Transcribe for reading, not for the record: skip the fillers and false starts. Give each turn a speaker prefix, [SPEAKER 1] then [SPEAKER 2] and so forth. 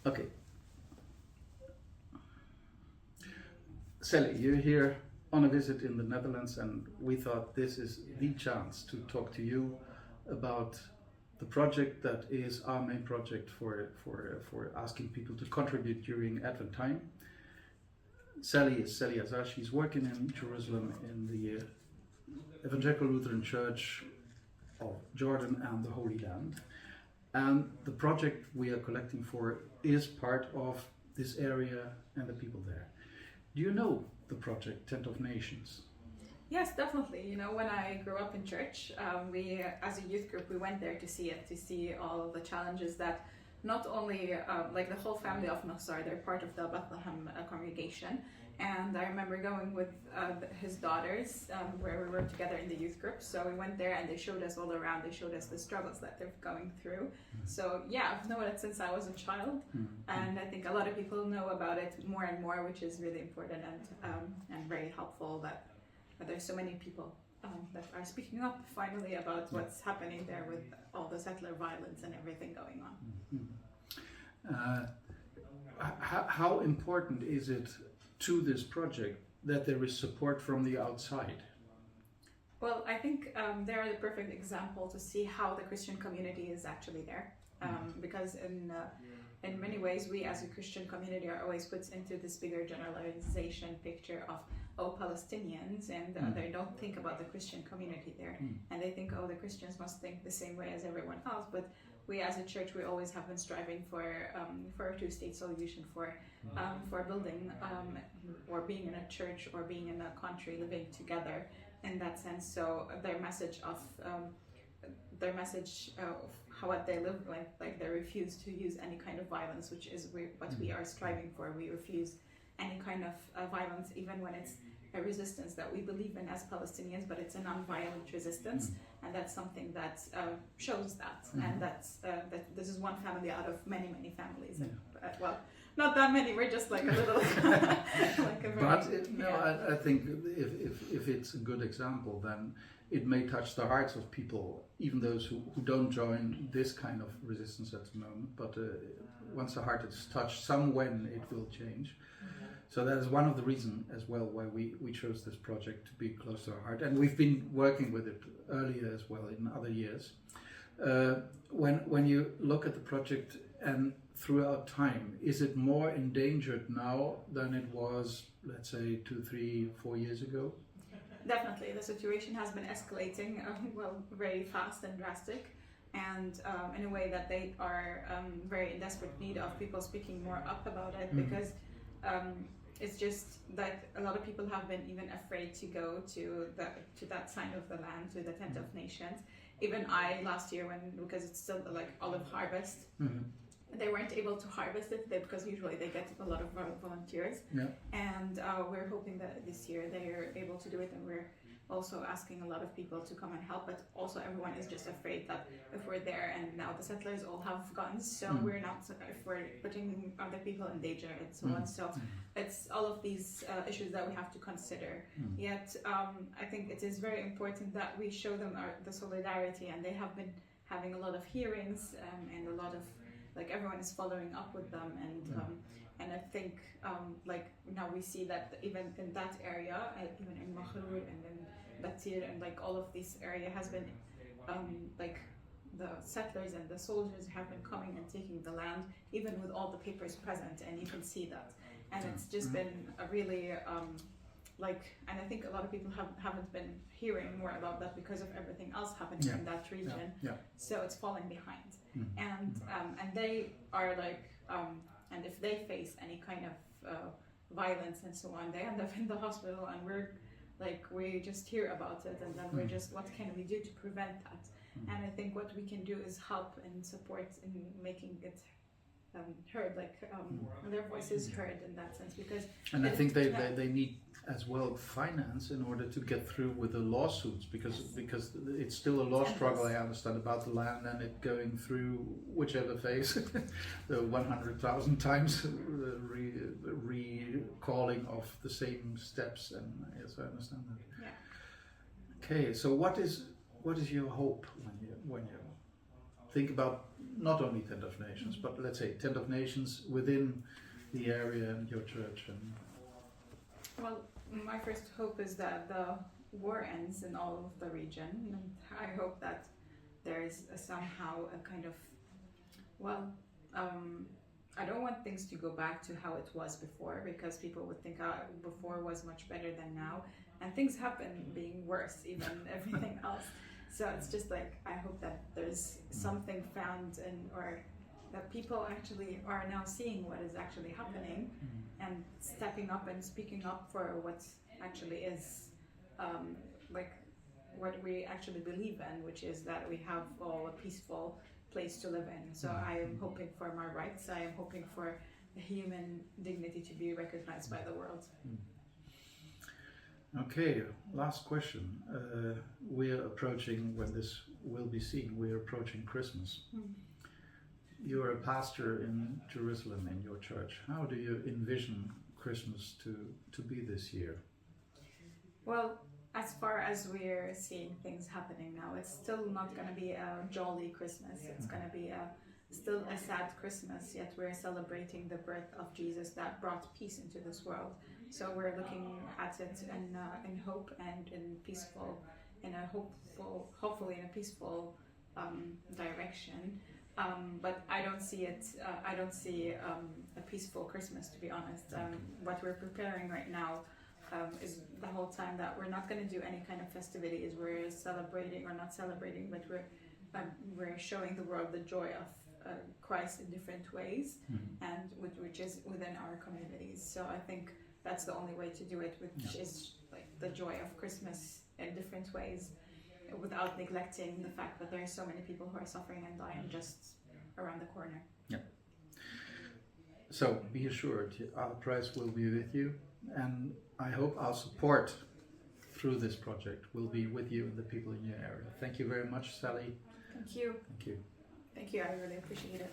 [SPEAKER 1] Okay. Sally, you're here on a visit in the Netherlands, and we thought this is the chance to talk to you about the project that is our main project for asking people to contribute during Advent time. Sally is Sally Azar. She's working in Jerusalem in the Evangelical-Lutheran Church of Jordania and the Holy Land. And the project we are collecting for is part of this area and the people there. Do you know the project, Tent of Nations?
[SPEAKER 2] Yes, definitely. You know, when I grew up in church, we, as a youth group, we went there to see all the challenges that not only, like the whole family of Nassar, they're part of the Bethlehem congregation. And I remember going with his daughters, where we were together in the youth group. So we went there and they showed us all around. They showed us the struggles that they're going through. So yeah, I've known it since I was a child. And I think a lot of people know about it more and more, which is really important and very helpful that there's so many people that are speaking up finally about what's happening there with all the settler violence and everything going on.
[SPEAKER 1] How important is it to this project that there is support from the outside?
[SPEAKER 2] Well, I think they're the perfect example to see how the Christian community is actually there. Because in many ways, we as a Christian community are always put into this bigger generalization picture of, Palestinians, and they don't think about the Christian community there. And they think, the Christians must think the same way as everyone else. But we as a church, we always have been striving for a two-state solution, for building or being in a church or being in a country living together in that sense. So their message of what they live like they refuse to use any kind of violence, which is what we are striving for. We refuse any kind of violence, even when it's a resistance that we believe in as Palestinians, but it's a non-violent resistance, and that's something that shows that, and that this is one family out of many families. And, well, not that many. We're just like a little. Like a very,
[SPEAKER 1] I think if it's a good example, then it may touch the hearts of people, even those who don't join this kind of resistance at the moment. But once the heart is touched, when it will change. So that is one of the reasons as well why we chose this project to be close to our heart. And we've been working with it earlier as well in other years. When you look at the project and throughout time, is it more endangered now than it was, let's say, 2, 3, 4 years ago?
[SPEAKER 2] Definitely, the situation has been escalating, very fast and drastic, and in a way that they are very in desperate need of people speaking more up about it, because it's just that a lot of people have been even afraid to go to that side of the land, to the Tent of Nations. Even I last year, because it's still like olive harvest. They weren't able to harvest it because usually they get a lot of volunteers. And we're hoping that this year they are able to do it, and we're also asking a lot of people to come and help. But also everyone is just afraid that if we're there and now the settlers all have guns, so we're not, if we're putting other people in danger and so on. So it's all of these issues that we have to consider. Yet I think it is very important that we show them the solidarity, and they have been having a lot of hearings and a lot of, like, everyone is following up with them, and I think like now we see that even in that area, even in Maghrur and in Batir and like all of this area has been like the settlers and the soldiers have been coming and taking the land, even with all the papers present, and you can see that. And it's just been a really and I think a lot of people haven't been hearing more about that because of everything else happening in that region. So it's falling behind. And they are like, and if they face any kind of violence and so on, they end up in the hospital, and we just hear about it, and then we're just, what can we do to prevent that? And I think what we can do is help and support in making it heard, their voices heard in that sense, because. And
[SPEAKER 1] I think they need as well finance in order to get through with the lawsuits, because it's still a law struggle, I understand, about the land and it going through whichever phase, the 100,000 times recalling of the same steps, and yes, I understand that. Okay, so what is your hope when you think about not only Tent of Nations, but let's say Tent of Nations within the area and your church? And
[SPEAKER 2] Well, my first hope is that the war ends in all of the region, and I hope that there is somehow a kind of, I don't want things to go back to how it was before, because people would think before was much better than now, and things have been being worse, even everything else. So it's just like, I hope that there's something found or that people actually are now seeing what is actually happening and stepping up and speaking up for what actually is like what we actually believe in, which is that we have all a peaceful place to live in. So I am hoping for my rights. I am hoping for human dignity to be recognized by the world.
[SPEAKER 1] Okay, last question. We're approaching, when this will be seen, we're approaching Christmas. You're a pastor in Jerusalem in your church. How do you envision Christmas to be this year?
[SPEAKER 2] Well, as far as we're seeing things happening now, it's still not going to be a jolly Christmas. It's going to be still a sad Christmas, yet we're celebrating the birth of Jesus that brought peace into this world. So we're looking at it in hope and hopefully in a peaceful direction. But I don't see it. I don't see a peaceful Christmas, to be honest. What we're preparing right now is the whole time that we're not going to do any kind of festivities. We're celebrating or not celebrating, but we're showing the world the joy of Christ in different ways, and which is within our communities. So I think that's the only way to do it, which is like the joy of Christmas in different ways, without neglecting the fact that there are so many people who are suffering and dying just around the corner.
[SPEAKER 1] Yeah. So be assured, our prayers will be with you, and I hope our support through this project will be with you and the people in your area. Thank you very much, Sally.
[SPEAKER 2] Thank you.
[SPEAKER 1] Thank you.
[SPEAKER 2] Thank you, I really appreciate it.